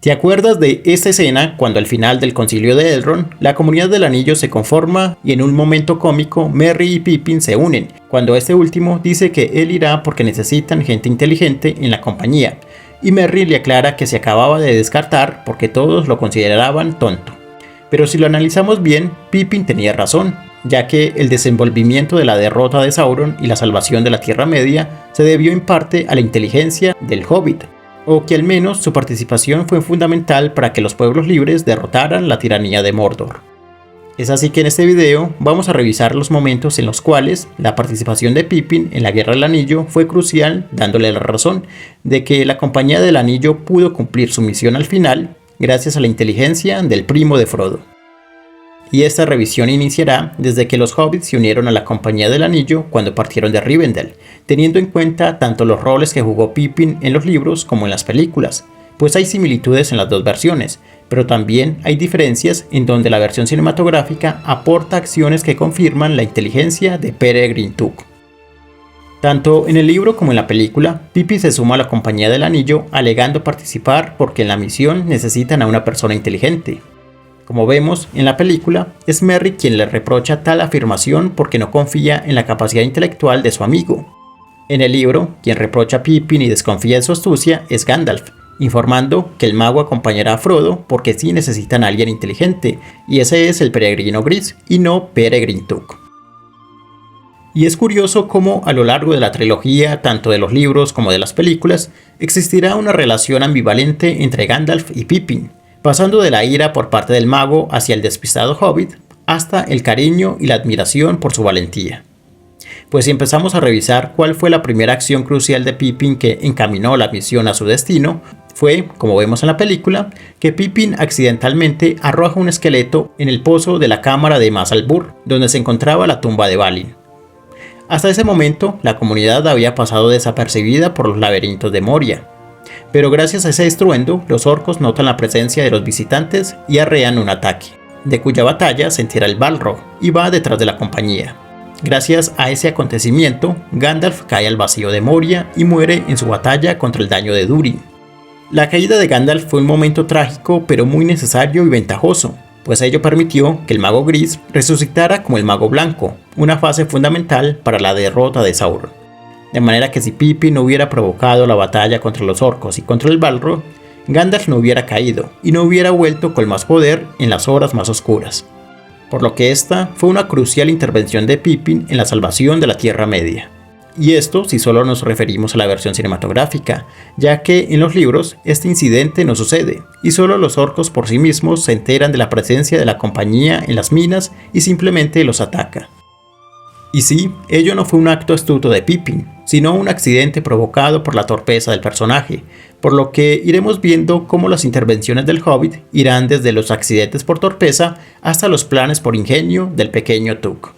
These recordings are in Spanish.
¿Te acuerdas de esta escena cuando al final del concilio de Elrond, la comunidad del anillo se conforma y en un momento cómico Merry y Pippin se unen, cuando este último dice que él irá porque necesitan gente inteligente en la compañía, y Merry le aclara que se acababa de descartar porque todos lo consideraban tonto? Pero si lo analizamos bien, Pippin tenía razón, ya que el desenvolvimiento de la derrota de Sauron y la salvación de la Tierra Media se debió en parte a la inteligencia del Hobbit, o que al menos su participación fue fundamental para que los pueblos libres derrotaran la tiranía de Mordor. Es así que en este video vamos a revisar los momentos en los cuales la participación de Pippin en la Guerra del Anillo fue crucial, dándole la razón de que la Compañía del Anillo pudo cumplir su misión al final gracias a la inteligencia del primo de Frodo. Y esta revisión iniciará desde que los hobbits se unieron a la Compañía del Anillo cuando partieron de Rivendell, teniendo en cuenta tanto los roles que jugó Pippin en los libros como en las películas, pues hay similitudes en las dos versiones, pero también hay diferencias en donde la versión cinematográfica aporta acciones que confirman la inteligencia de Peregrin Took. Tanto en el libro como en la película, Pippin se suma a la Compañía del Anillo alegando participar porque en la misión necesitan a una persona inteligente. Como vemos en la película, es Merry quien le reprocha tal afirmación porque no confía en la capacidad intelectual de su amigo. En el libro, quien reprocha a Pippin y desconfía de su astucia es Gandalf, informando que el mago acompañará a Frodo porque sí necesitan a alguien inteligente, y ese es el peregrino gris y no Peregrin Took. Y es curioso cómo a lo largo de la trilogía, tanto de los libros como de las películas, existirá una relación ambivalente entre Gandalf y Pippin, pasando de la ira por parte del mago hacia el despistado hobbit, hasta el cariño y la admiración por su valentía. Pues si empezamos a revisar cuál fue la primera acción crucial de Pippin que encaminó la misión a su destino, fue, como vemos en la película, que Pippin accidentalmente arroja un esqueleto en el pozo de la cámara de Mazalbur, donde se encontraba la tumba de Balin. Hasta ese momento, la comunidad había pasado desapercibida por los laberintos de Moria, pero gracias a ese estruendo, los orcos notan la presencia de los visitantes y arrean un ataque, de cuya batalla se entera el Balrog y va detrás de la compañía. Gracias a ese acontecimiento, Gandalf cae al vacío de Moria y muere en su batalla contra el daño de Durin. La caída de Gandalf fue un momento trágico pero muy necesario y ventajoso, pues ello permitió que el mago gris resucitara como el mago blanco, una fase fundamental para la derrota de Sauron. De manera que si Pippin no hubiera provocado la batalla contra los orcos y contra el Balrog, Gandalf no hubiera caído y no hubiera vuelto con más poder en las horas más oscuras. Por lo que esta fue una crucial intervención de Pippin en la salvación de la Tierra Media. Y esto si solo nos referimos a la versión cinematográfica, ya que en los libros este incidente no sucede, y solo los orcos por sí mismos se enteran de la presencia de la compañía en las minas y simplemente los ataca. Y sí, ello no fue un acto astuto de Pippin, sino un accidente provocado por la torpeza del personaje, por lo que iremos viendo cómo las intervenciones del Hobbit irán desde los accidentes por torpeza hasta los planes por ingenio del pequeño Took.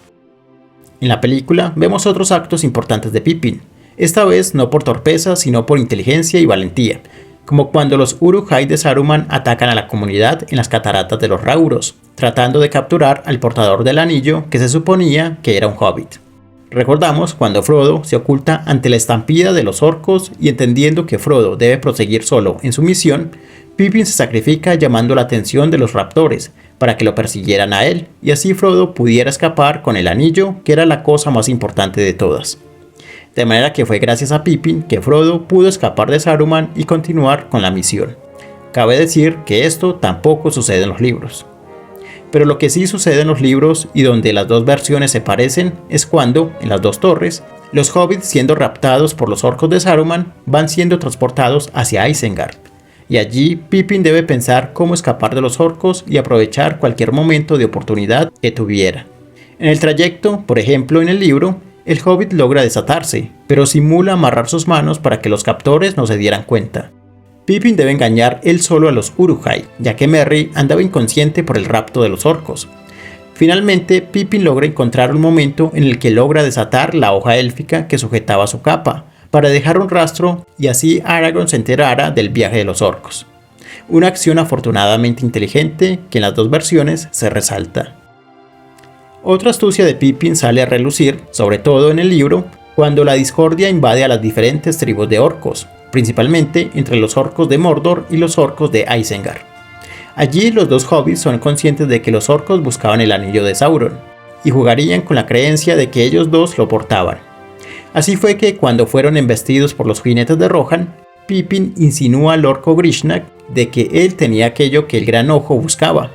En la película vemos otros actos importantes de Pippin, esta vez no por torpeza sino por inteligencia y valentía, como cuando los Uruk-hai de Saruman atacan a la comunidad en las cataratas de los Rauros, tratando de capturar al portador del anillo que se suponía que era un hobbit. Recordamos cuando Frodo se oculta ante la estampida de los orcos y entendiendo que Frodo debe proseguir solo en su misión, Pippin se sacrifica llamando la atención de los raptores para que lo persiguieran a él y así Frodo pudiera escapar con el anillo, que era la cosa más importante de todas. De manera que fue gracias a Pippin que Frodo pudo escapar de Saruman y continuar con la misión. Cabe decir que esto tampoco sucede en los libros. Pero lo que sí sucede en los libros y donde las dos versiones se parecen es cuando, en las dos torres, los hobbits siendo raptados por los orcos de Saruman van siendo transportados hacia Isengard. Y allí Pippin debe pensar cómo escapar de los orcos y aprovechar cualquier momento de oportunidad que tuviera. En el trayecto, por ejemplo en el libro, el hobbit logra desatarse, pero simula amarrar sus manos para que los captores no se dieran cuenta. Pippin debe engañar él solo a los Uruk-hai, ya que Merry andaba inconsciente por el rapto de los orcos. Finalmente, Pippin logra encontrar un momento en el que logra desatar la hoja élfica que sujetaba su capa, para dejar un rastro y así Aragorn se enterara del viaje de los orcos. Una acción afortunadamente inteligente que en las dos versiones se resalta. Otra astucia de Pippin sale a relucir, sobre todo en el libro, cuando la discordia invade a las diferentes tribus de orcos, principalmente entre los orcos de Mordor y los orcos de Isengard. Allí los dos hobbits son conscientes de que los orcos buscaban el anillo de Sauron, y jugarían con la creencia de que ellos dos lo portaban. Así fue que cuando fueron embestidos por los jinetes de Rohan, Pippin insinúa al orco Grishnak de que él tenía aquello que el Gran Ojo buscaba.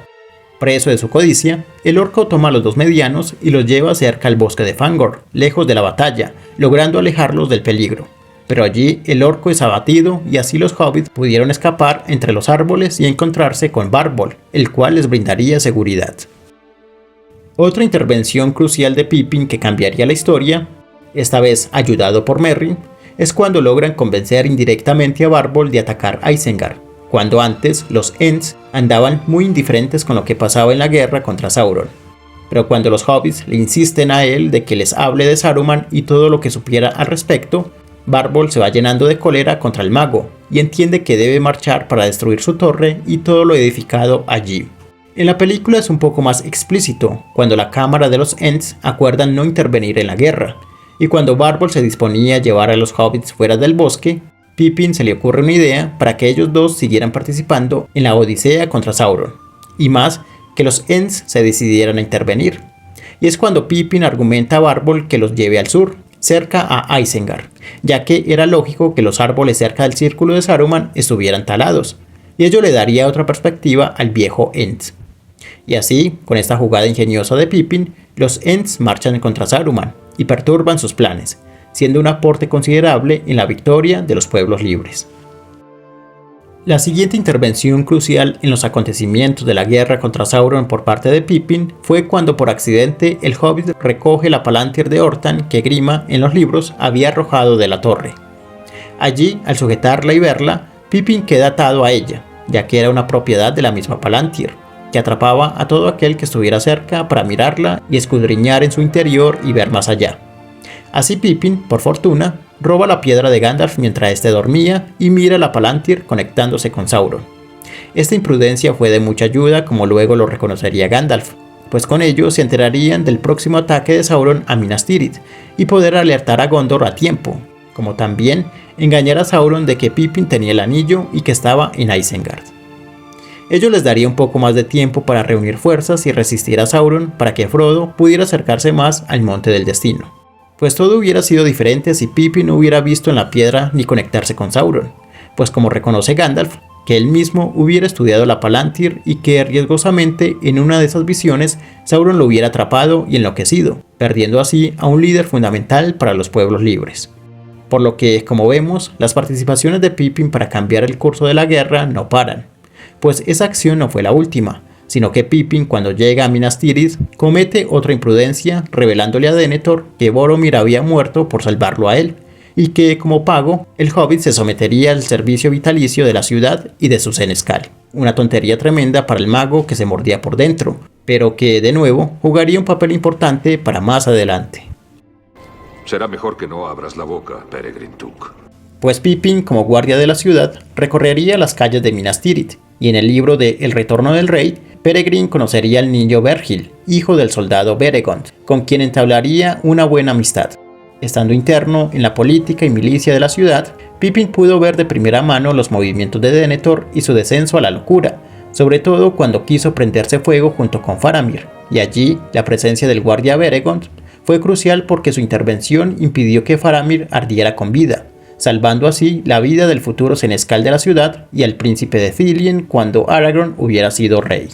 Preso de su codicia, el orco toma a los dos medianos y los lleva cerca al bosque de Fangor, lejos de la batalla, logrando alejarlos del peligro. Pero allí el orco es abatido y así los hobbits pudieron escapar entre los árboles y encontrarse con Barbol, el cual les brindaría seguridad. Otra intervención crucial de Pippin que cambiaría la historia, esta vez ayudado por Merry, es cuando logran convencer indirectamente a Barbol de atacar Isengard, cuando antes los Ents andaban muy indiferentes con lo que pasaba en la guerra contra Sauron. Pero cuando los hobbits le insisten a él de que les hable de Saruman y todo lo que supiera al respecto, Barbol se va llenando de cólera contra el mago y entiende que debe marchar para destruir su torre y todo lo edificado allí. En la película es un poco más explícito, cuando la Cámara de los Ents acuerdan no intervenir en la guerra, y cuando Barbol se disponía a llevar a los hobbits fuera del bosque, Pippin se le ocurre una idea para que ellos dos siguieran participando en la odisea contra Sauron, y más que los Ents se decidieran a intervenir. Y es cuando Pippin argumenta a Barbol que los lleve al sur, cerca a Isengard, ya que era lógico que los árboles cerca del círculo de Saruman estuvieran talados, y ello le daría otra perspectiva al viejo Ents. Y así, con esta jugada ingeniosa de Pippin, los Ents marchan contra Saruman y perturban sus planes, siendo un aporte considerable en la victoria de los pueblos libres. La siguiente intervención crucial en los acontecimientos de la guerra contra Sauron por parte de Pippin fue cuando por accidente el hobbit recoge la Palantir de Orthanc que Grima en los libros había arrojado de la torre. Allí, al sujetarla y verla, Pippin queda atado a ella, ya que era una propiedad de la misma Palantir, que atrapaba a todo aquel que estuviera cerca para mirarla y escudriñar en su interior y ver más allá. Así Pippin, por fortuna, roba la piedra de Gandalf mientras éste dormía y mira la Palantir conectándose con Sauron. Esta imprudencia fue de mucha ayuda, como luego lo reconocería Gandalf, pues con ello se enterarían del próximo ataque de Sauron a Minas Tirith y poder alertar a Gondor a tiempo, como también engañar a Sauron de que Pippin tenía el anillo y que estaba en Isengard. Ello les daría un poco más de tiempo para reunir fuerzas y resistir a Sauron para que Frodo pudiera acercarse más al Monte del Destino. Pues todo hubiera sido diferente si Pippin no hubiera visto en la piedra ni conectarse con Sauron, pues como reconoce Gandalf, que él mismo hubiera estudiado la Palantir y que riesgosamente en una de esas visiones Sauron lo hubiera atrapado y enloquecido, perdiendo así a un líder fundamental para los pueblos libres. Por lo que, como vemos, las participaciones de Pippin para cambiar el curso de la guerra no paran, pues esa acción no fue la última, sino que Pippin, cuando llega a Minas Tirith, comete otra imprudencia revelándole a Denethor que Boromir había muerto por salvarlo a él, y que, como pago, el hobbit se sometería al servicio vitalicio de la ciudad y de su senescal. Una tontería tremenda para el mago que se mordía por dentro, pero que, de nuevo, jugaría un papel importante para más adelante. Será mejor que no abras la boca, Peregrin Took. Pues Pippin, como guardia de la ciudad, recorrería las calles de Minas Tirith, y en el libro de El Retorno del Rey, Peregrin conocería al niño Vergil, hijo del soldado Beregond, con quien entablaría una buena amistad. Estando interno en la política y milicia de la ciudad, Pippin pudo ver de primera mano los movimientos de Denethor y su descenso a la locura, sobre todo cuando quiso prenderse fuego junto con Faramir, y allí la presencia del guardia Beregond fue crucial porque su intervención impidió que Faramir ardiera con vida, salvando así la vida del futuro senescal de la ciudad y al príncipe de Thilien cuando Aragorn hubiera sido rey.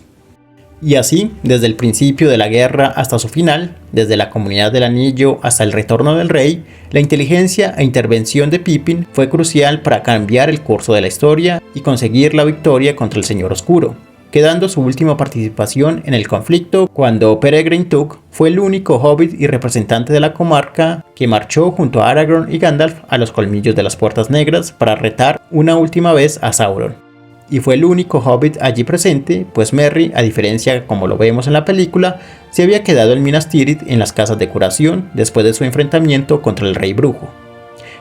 Y así, desde el principio de la guerra hasta su final, desde la Comunidad del Anillo hasta el Retorno del Rey, la inteligencia e intervención de Pippin fue crucial para cambiar el curso de la historia y conseguir la victoria contra el Señor Oscuro, quedando su última participación en el conflicto cuando Peregrin Took fue el único hobbit y representante de la comarca que marchó junto a Aragorn y Gandalf a los colmillos de las Puertas Negras para retar una última vez a Sauron. Y fue el único hobbit allí presente, pues Merry, a diferencia como lo vemos en la película, se había quedado en Minas Tirith en las casas de curación después de su enfrentamiento contra el Rey Brujo.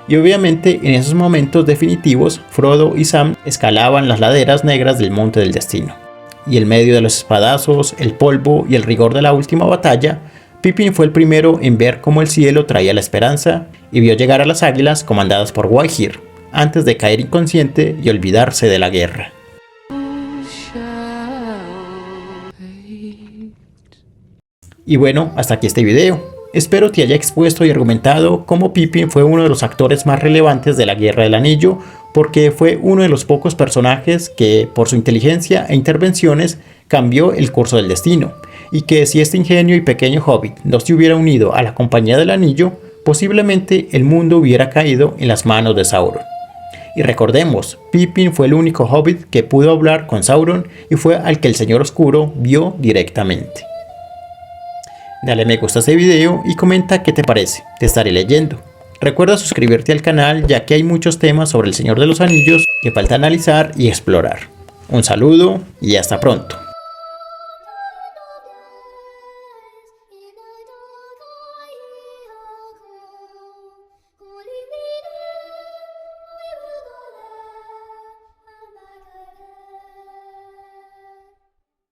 Y obviamente en esos momentos definitivos, Frodo y Sam escalaban las laderas negras del Monte del Destino. Y en medio de los espadazos, el polvo y el rigor de la última batalla, Pippin fue el primero en ver cómo el cielo traía la esperanza y vio llegar a las águilas comandadas por Waihir, antes de caer inconsciente y olvidarse de la guerra. Y bueno, hasta aquí este video. Espero te haya expuesto y argumentado cómo Pippin fue uno de los actores más relevantes de la Guerra del Anillo, porque fue uno de los pocos personajes que, por su inteligencia e intervenciones, cambió el curso del destino, y que si este ingenio y pequeño hobbit no se hubiera unido a la Compañía del Anillo, posiblemente el mundo hubiera caído en las manos de Sauron. Y recordemos, Pippin fue el único hobbit que pudo hablar con Sauron y fue al que el Señor Oscuro vio directamente. Dale me gusta a este video y comenta qué te parece, te estaré leyendo. Recuerda suscribirte al canal ya que hay muchos temas sobre el Señor de los Anillos que falta analizar y explorar. Un saludo y hasta pronto.